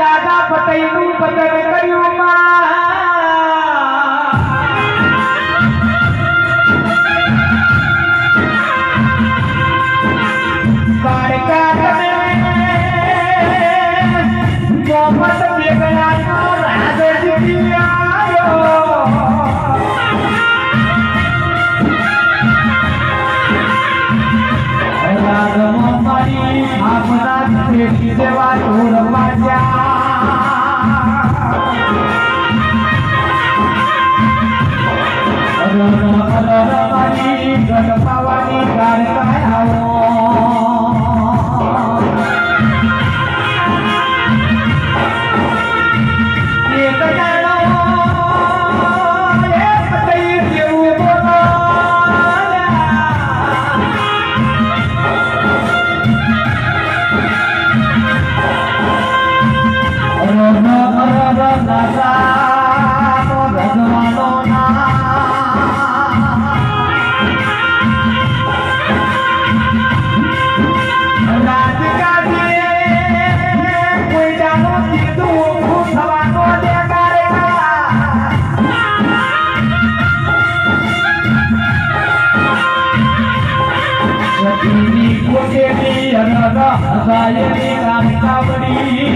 દાદા પતઈનું પતન કર્યું કાળકા તમે મોહમ્મદ બેગડાનો રાજ જીતી આવ્યો રાગમાં મારી આપના પેટી દેવા ઢોર પાડ્યા મારી ગઢપાવાની કાળકા આવો Sayani Ramkavadi